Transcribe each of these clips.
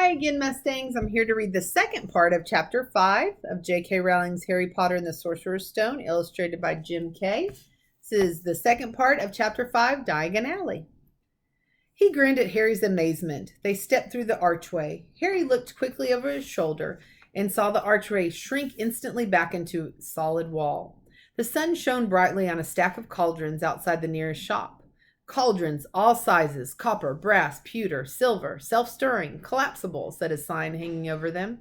Hi again, Mustangs. I'm here to read the second part of Chapter 5 of J.K. Rowling's Harry Potter and the Sorcerer's Stone, illustrated by Jim Kay. This is the second part of Chapter 5, Diagon Alley. He grinned at Harry's amazement. They stepped through the archway. Harry looked quickly over his shoulder and saw the archway shrink instantly back into solid wall. The sun shone brightly on a stack of cauldrons outside the nearest shop. Cauldrons, all sizes, copper, brass, pewter, silver, self-stirring, collapsible, said a sign hanging over them.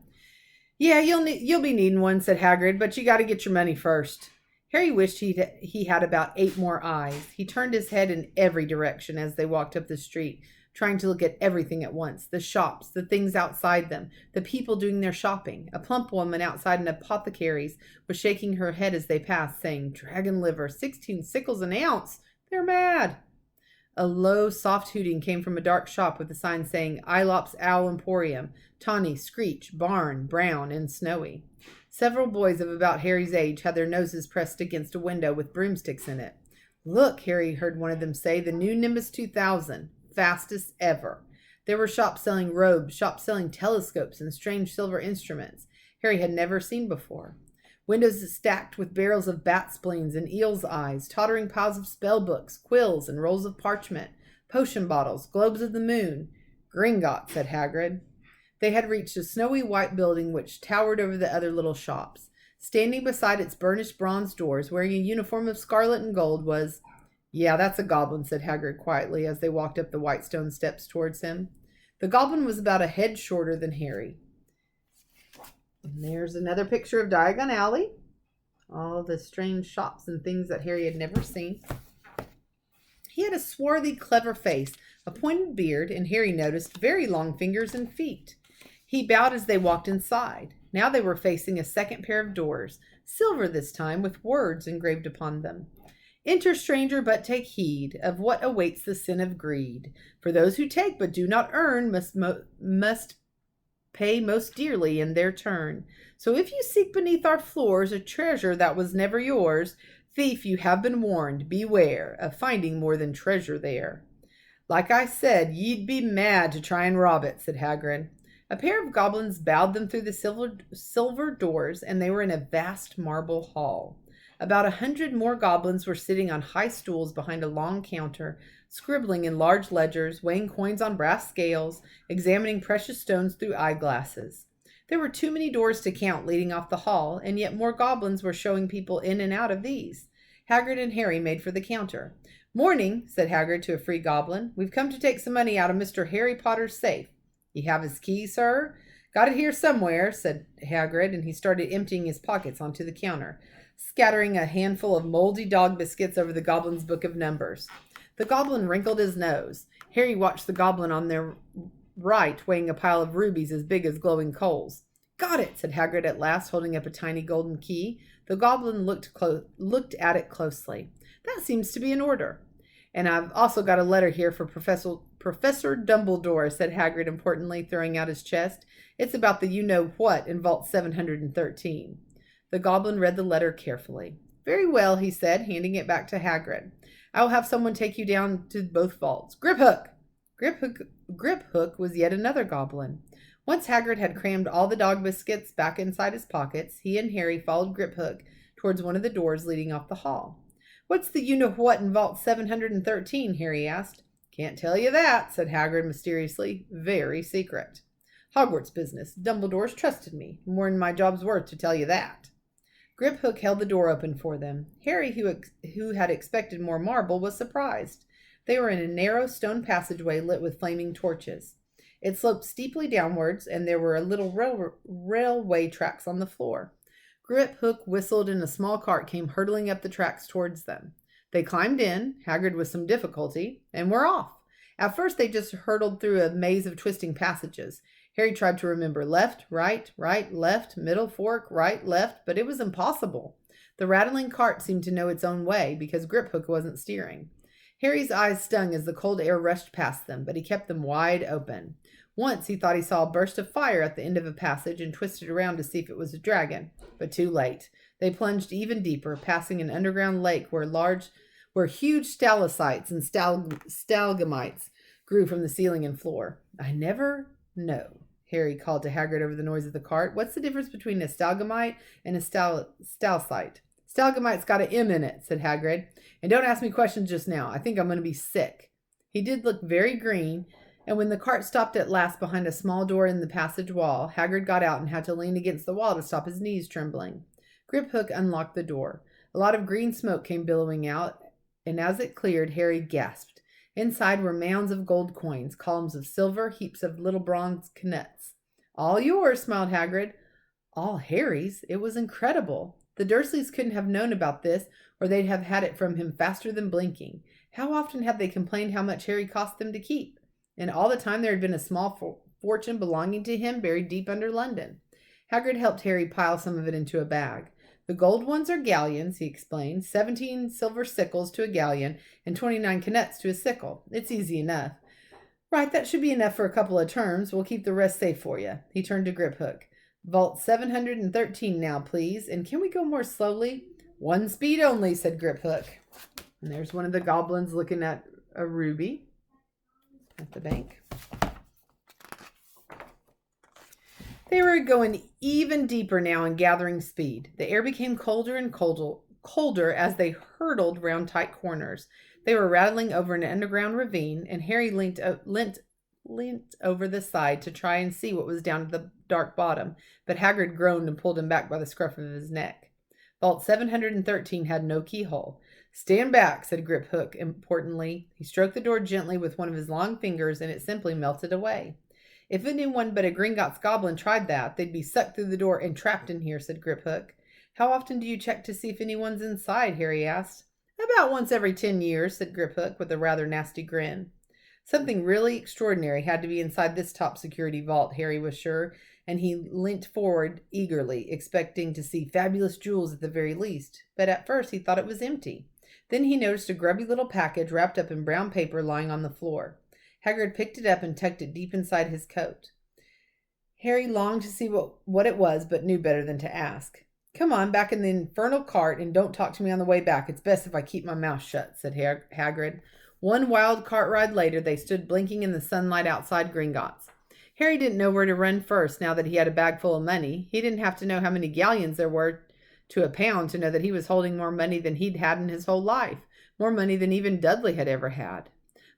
Yeah, you'll be needing one, said Hagrid, but you got to get your money first. Harry wished he had about 8 more eyes. He turned his head in every direction as they walked up the street, trying to look at everything at once. The shops, the things outside them, the people doing their shopping. A plump woman outside an apothecary's was shaking her head as they passed, saying, "Dragon liver, 16 sickles an ounce. They're mad." A low, soft hooting came from a dark shop with a sign saying Aelop's Owl Emporium, tawny, screech, barn, brown, and snowy. Several boys of about Harry's age had their noses pressed against a window with broomsticks in it. "Look," Harry heard one of them say, "the new Nimbus 2000, fastest ever." There were shops selling robes, shops selling telescopes and strange silver instruments Harry had never seen before. Windows stacked with barrels of bat spleens and eel's eyes, tottering piles of spell books, quills, and rolls of parchment, potion bottles, globes of the moon. "Gringotts," said Hagrid. They had reached a snowy white building which towered over the other little shops. Standing beside its burnished bronze doors, wearing a uniform of scarlet and gold, was... "Yeah, that's a goblin," said Hagrid quietly as they walked up the white stone steps towards him. The goblin was about a head shorter than Harry. And there's another picture of Diagon Alley. All the strange shops and things that Harry had never seen. He had a swarthy, clever face, a pointed beard, and Harry noticed very long fingers and feet. He bowed as they walked inside. Now they were facing a second pair of doors, silver this time, with words engraved upon them. "Enter, stranger, but take heed of what awaits the sin of greed. For those who take but do not earn must pay most dearly in their turn. So if you seek beneath our floors a treasure that was never yours, thief, you have been warned, beware of finding more than treasure there." "Like I said, ye'd be mad to try and rob it," said Hagrid. A pair of goblins bowed them through the silver doors, and they were in a vast marble hall. About 100 more goblins were sitting on high stools behind a long counter, scribbling in large ledgers, weighing coins on brass scales, examining precious stones through eyeglasses. There were too many doors to count leading off the hall, and yet more goblins were showing people in and out of these. Hagrid and Harry made for the counter. "Morning," said Hagrid to a free goblin. "We've come to take some money out of Mr. Harry Potter's safe." "You have his key, sir?" "Got it here somewhere," said Hagrid, and he started emptying his pockets onto the counter, scattering a handful of moldy dog biscuits over the goblin's book of numbers. The goblin wrinkled his nose. Harry watched the goblin on their right weighing a pile of rubies as big as glowing coals. "Got it," said Hagrid at last, holding up a tiny golden key. The goblin looked at it closely. "That seems to be in order." "And I've also got a letter here for Professor Dumbledore," said Hagrid importantly, throwing out his chest. "It's about the you-know-what in Vault 713. The goblin read the letter carefully. "Very well," he said, handing it back to Hagrid. "I will have someone take you down to both vaults. Griphook!" Griphook was yet another goblin. Once Hagrid had crammed all the dog biscuits back inside his pockets, he and Harry followed Griphook towards one of the doors leading off the hall. "What's the you-know-what in Vault 713? Harry asked. "Can't tell you that," said Hagrid mysteriously. "Very secret. Hogwarts business. Dumbledore's trusted me. More'n my job's worth to tell you that." Griphook held the door open for them. Harry, who had expected more marble, was surprised. They were in a narrow stone passageway lit with flaming torches. It sloped steeply downwards, and there were little railway tracks on the floor. Griphook whistled, and a small cart came hurtling up the tracks towards them. They climbed in, Hagrid with some difficulty, and were off. At first they just hurtled through a maze of twisting passages. Harry tried to remember left, right, left, middle, fork, right, left, but it was impossible. The rattling cart seemed to know its own way because Griphook wasn't steering. Harry's eyes stung as the cold air rushed past them, but he kept them wide open. Once he thought he saw a burst of fire at the end of a passage and twisted around to see if it was a dragon, but too late. They plunged even deeper, passing an underground lake where huge stalactites and stalagmites grew from the ceiling and floor. "I never know," Harry called to Hagrid over the noise of the cart. "What's the difference between a stalagmite and a stalactite?" "Stalagmite's got an M in it," said Hagrid. "And don't ask me questions just now. I think I'm going to be sick." He did look very green, and when the cart stopped at last behind a small door in the passage wall, Hagrid got out and had to lean against the wall to stop his knees trembling. Griphook unlocked the door. A lot of green smoke came billowing out, and as it cleared, Harry gasped. Inside were mounds of gold coins, columns of silver, heaps of little bronze knuts. "All yours," smiled Hagrid. All Harry's? It was incredible. The Dursleys couldn't have known about this, or they'd have had it from him faster than blinking. How often had they complained how much Harry cost them to keep? And all the time there had been a small fortune belonging to him buried deep under London. Hagrid helped Harry pile some of it into a bag. "The gold ones are galleons," he explained. 17 silver sickles to a galleon and 29 knuts to a sickle. It's easy enough. "Right, that should be enough for a couple of terms. We'll keep the rest safe for you." He turned to Griphook. "Vault 713 now, please. And can we go more slowly?" "One speed only," said Griphook. And there's one of the goblins looking at a ruby at the bank. They were going even deeper now and gathering speed. The air became colder and colder as they hurtled round tight corners. They were rattling over an underground ravine, and Harry leant over the side to try and see what was down at the dark bottom, but Hagrid groaned and pulled him back by the scruff of his neck. Vault 713 had no keyhole. "Stand back," said Griphook importantly. He stroked the door gently with one of his long fingers, and it simply melted away. "If anyone but a Gringotts goblin tried that, they'd be sucked through the door and trapped in here," said Griphook. "How often do you check to see if anyone's inside?" Harry asked. "About once every 10 years, said Griphook with a rather nasty grin. Something really extraordinary had to be inside this top security vault, Harry was sure, and he leant forward eagerly, expecting to see fabulous jewels at the very least. But at first he thought it was empty. Then he noticed a grubby little package wrapped up in brown paper lying on the floor. Hagrid picked it up and tucked it deep inside his coat. Harry longed to see what it was, but knew better than to ask. "Come on, back in the infernal cart, and don't talk to me on the way back. It's best if I keep my mouth shut," said Hagrid. One wild cart ride later, they stood blinking in the sunlight outside Gringotts. Harry didn't know where to run first now that he had a bag full of money. He didn't have to know how many galleons there were to a pound to know that he was holding more money than he'd had in his whole life, more money than even Dudley had ever had.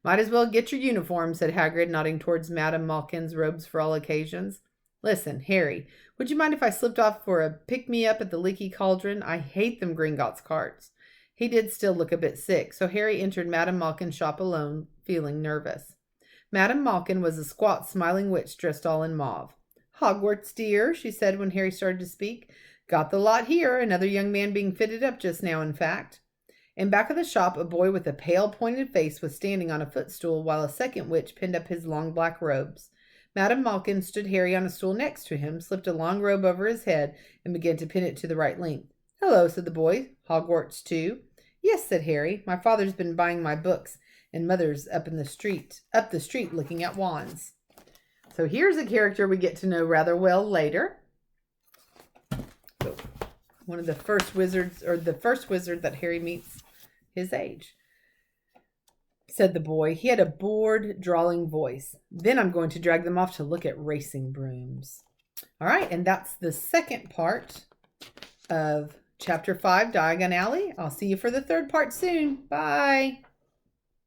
"Might as well get your uniform," said Hagrid, nodding towards Madame Malkin's robes for all occasions. "Listen, Harry, would you mind if I slipped off for a pick-me-up at the Leaky Cauldron? I hate them Gringotts carts." He did still look a bit sick, so Harry entered Madame Malkin's shop alone, feeling nervous. Madame Malkin was a squat, smiling witch dressed all in mauve. "Hogwarts, dear," she said when Harry started to speak. "Got the lot here, another young man being fitted up just now, in fact." In back of the shop, a boy with a pale, pointed face was standing on a footstool while a second witch pinned up his long black robes. Madame Malkin stood Harry on a stool next to him, slipped a long robe over his head, and began to pin it to the right length. "Hello," said the boy. "Hogwarts, too?" "Yes," said Harry. "My father's been buying my books, and mother's up the street looking at wands." So here's a character we get to know rather well later. One of the first wizards, or the first wizard that Harry meets his age. Said the boy. He had a bored, drawling voice. "Then I'm going to drag them off to look at racing brooms." All right, and that's the second part of Chapter 5, Diagon Alley. I'll see you for the third part soon. Bye.